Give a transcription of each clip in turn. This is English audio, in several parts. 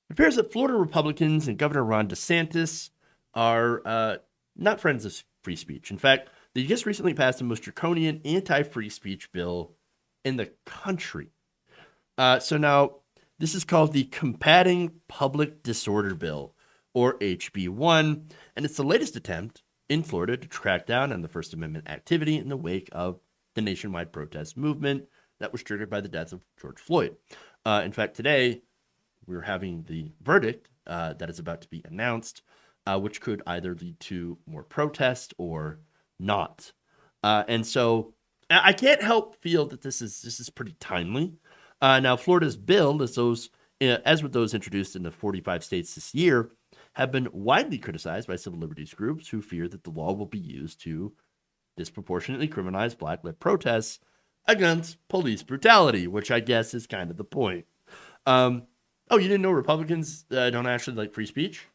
It appears that Florida Republicans and Governor Ron DeSantis are not friends of free speech. In fact, they just recently passed the most draconian anti-free speech bill in the country. So now this is called the Combating Public Disorder Bill, or HB1, and it's the latest attempt in Florida to crack down on the First Amendment activity in the wake of the nationwide protest movement that was triggered by the death of George Floyd. In fact, today we're having the verdict that is about to be announced, which could either lead to more protest or not. And so I can't help feel that this is pretty timely. Now, Florida's bill, as with those introduced in the 45 states this year, have been widely criticized by civil liberties groups who fear that the law will be used to disproportionately criminalize black-led protests against police brutality, which I guess is kind of the point. Um, oh, you didn't know Republicans don't actually like free speech?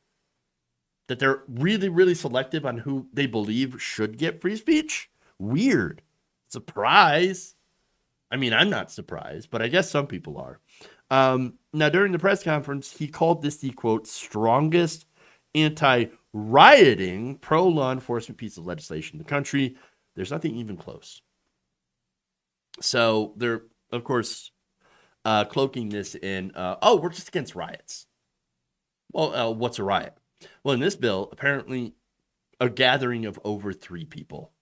That they're really, really selective on who they believe should get free speech? Weird. Surprise. I mean, I'm not surprised, but I guess some people are. Now, during the press conference, he called this the quote, strongest anti rioting pro law enforcement piece of legislation in the country. There's nothing even close. So they're, of course, cloaking this in, we're just against riots. Well, what's a riot? Well, in this bill, apparently a gathering of over 3 people.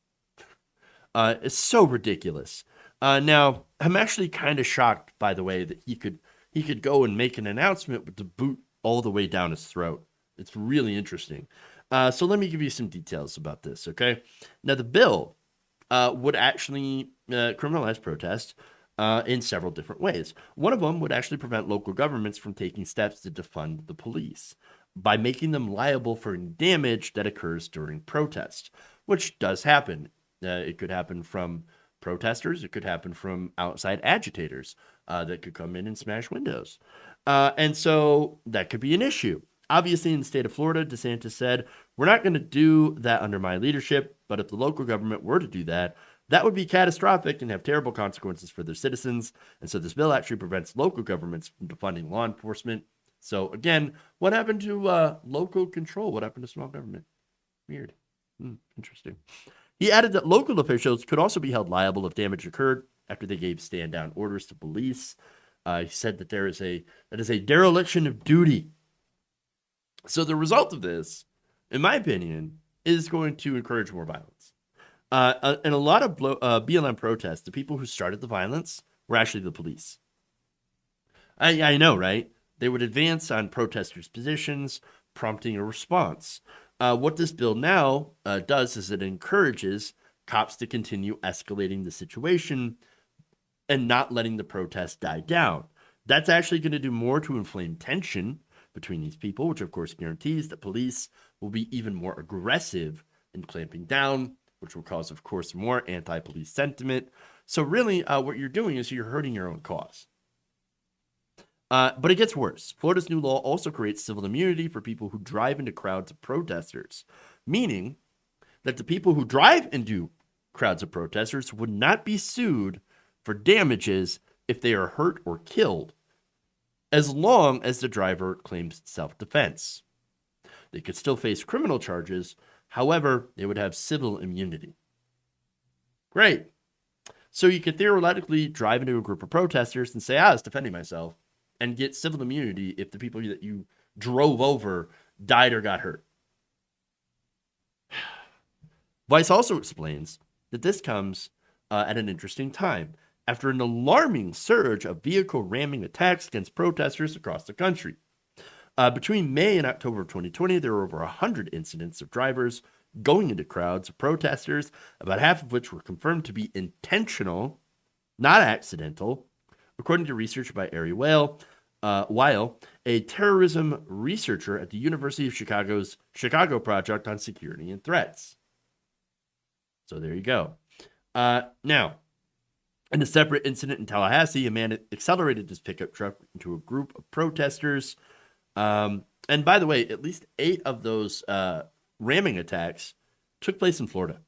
It's so ridiculous. Now, I'm actually kind of shocked, by the way, that he could go and make an announcement with the boot all the way down his throat. It's really interesting. So let me give you some details about this, okay? Now, the bill would actually criminalize protest in several different ways. One of them would actually prevent local governments from taking steps to defund the police by making them liable for damage that occurs during protest, which does happen. It could happen from protesters. It could happen from outside agitators that could come in and smash windows. And so that could be an issue. Obviously, in the state of Florida, DeSantis said, we're not going to do that under my leadership, but if the local government were to do that, that would be catastrophic and have terrible consequences for their citizens. And so this bill actually prevents local governments from defunding law enforcement. So again, what happened to local control? What happened to small government? Weird. Interesting. He added that local officials could also be held liable if damage occurred after they gave stand down orders to police. He said that that is a dereliction of duty. So the result of this, in my opinion, is going to encourage more violence. In a lot of BLM protests, the people who started the violence were actually the police. I know, right? They would advance on protesters' positions, prompting a response. What this bill now does is it encourages cops to continue escalating the situation and not letting the protest die down. That's actually going to do more to inflame tension between these people, which of course guarantees that police will be even more aggressive in clamping down, which will cause, of course, more anti-police sentiment. So really, what you're doing is you're hurting your own cause. But it gets worse. Florida's new law also creates civil immunity for people who drive into crowds of protesters, meaning that the people who drive into crowds of protesters would not be sued for damages if they are hurt or killed, as long as the driver claims self-defense. They could still face criminal charges. However, they would have civil immunity. Great. So you could theoretically drive into a group of protesters and say, I was defending myself, and get civil immunity if the people that you drove over died or got hurt. Vice also explains that this comes at an interesting time after an alarming surge of vehicle ramming attacks against protesters across the country. Between May and October of 2020, there were over 100 incidents of drivers going into crowds of protesters, about half of which were confirmed to be intentional, not accidental, according to research by Ari Weil, a terrorism researcher at the University of Chicago's Chicago Project on Security and Threats. So there you go. Now, in a separate incident in Tallahassee, a man accelerated his pickup truck into a group of protesters. And by the way, at least 8 of those ramming attacks took place in Florida.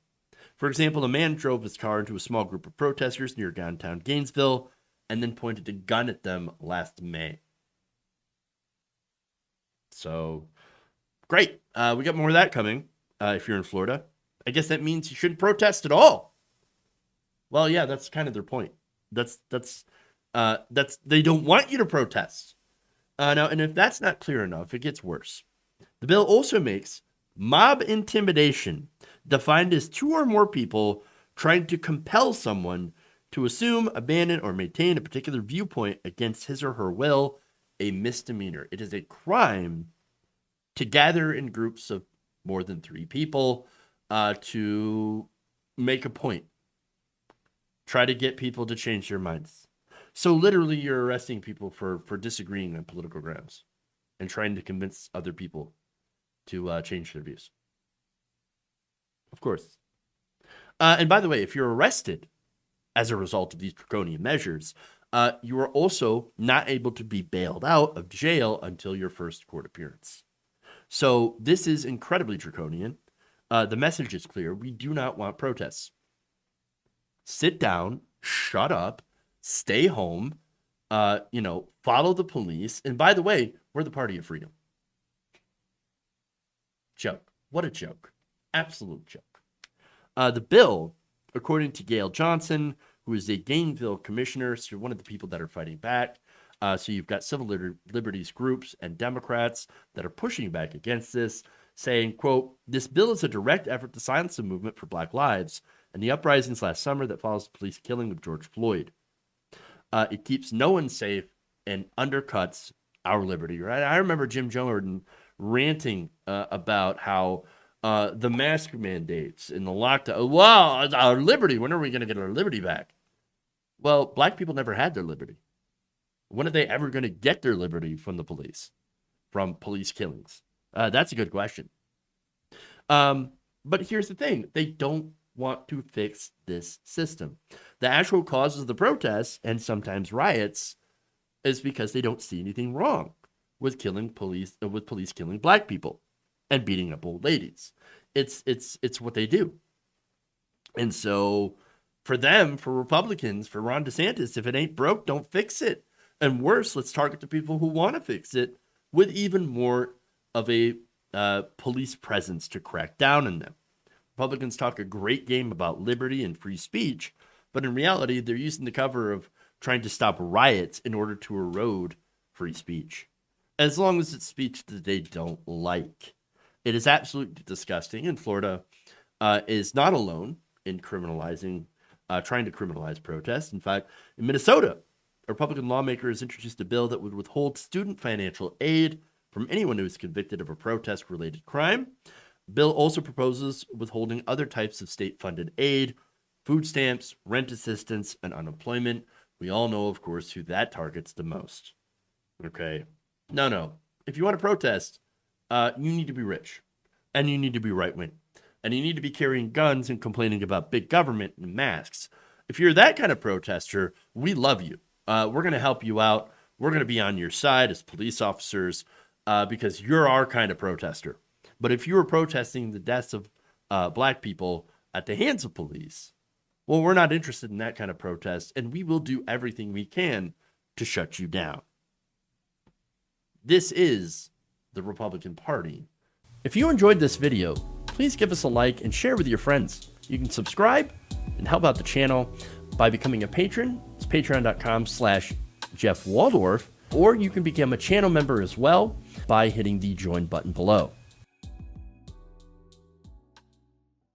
For example, a man drove his car into a small group of protesters near downtown Gainesville and then pointed a gun at them last May. So great. We got more of that coming. If you're in Florida, I guess that means you shouldn't protest at all. Well, yeah, that's kind of their point. That's they don't want you to protest. Now, and if that's not clear enough, it gets worse. The bill also makes mob intimidation defined as two or more people trying to compel someone to assume, abandon, or maintain a particular viewpoint against his or her will a misdemeanor. It is a crime to gather in groups of more than 3 people to make a point. Try to get people to change their minds. So literally you're arresting people for disagreeing on political grounds and trying to convince other people to change their views. Of course. And by the way, if you're arrested as a result of these draconian measures, you are also not able to be bailed out of jail until your first court appearance. So this is incredibly draconian. The message is clear. We do not want protests. Sit down, shut up, stay home, follow the police. And by the way, we're the party of freedom. Joke. What a joke. Absolute joke. The bill, according to Gail Johnson, who is a Gainesville commissioner, so one of the people that are fighting back. So you've got civil liberties groups and Democrats that are pushing back against this, saying, quote, "This bill is a direct effort to silence the movement for Black lives and the uprisings last summer that follows the police killing of George Floyd. It keeps no one safe and undercuts our liberty." Right? I remember Jim Jordan ranting about how the mask mandates and the lockdown, well, our liberty, when are we going to get our liberty back? Well, Black people never had their liberty. When are they ever going to get their liberty from the police, from police killings? That's a good question. But here's the thing. They don't want to fix this system. The actual causes of the protests and sometimes riots is because they don't see anything wrong with police killing Black people and beating up old ladies. It's what they do. And so for them, for Republicans, for Ron DeSantis, if it ain't broke, don't fix it. And worse, let's target the people who want to fix it with even more of a police presence to crack down on them. Republicans talk a great game about liberty and free speech, but in reality, they're using the cover of trying to stop riots in order to erode free speech, as long as it's speech that they don't like. It is absolutely disgusting, and Florida is not alone in trying to criminalize protests. In fact, in Minnesota, a Republican lawmaker has introduced a bill that would withhold student financial aid from anyone who is convicted of a protest-related crime. The bill also proposes withholding other types of state-funded aid, food stamps, rent assistance, and unemployment. We all know, of course, who that targets the most. Okay? No. If you want to protest, you need to be rich, and you need to be right-wing, and you need to be carrying guns and complaining about big government and masks. If you're that kind of protester, we love you. We're going to help you out. We're going to be on your side as police officers because you're our kind of protester. But if you were protesting the deaths of Black people at the hands of police, well, we're not interested in that kind of protest, and we will do everything we can to shut you down. This is the Republican Party. If you enjoyed this video, please give us a like and share with your friends. You can subscribe and help out the channel by becoming a patron. It's patreon.com/Jeff Waldorf, or you can become a channel member as well by hitting the join button below.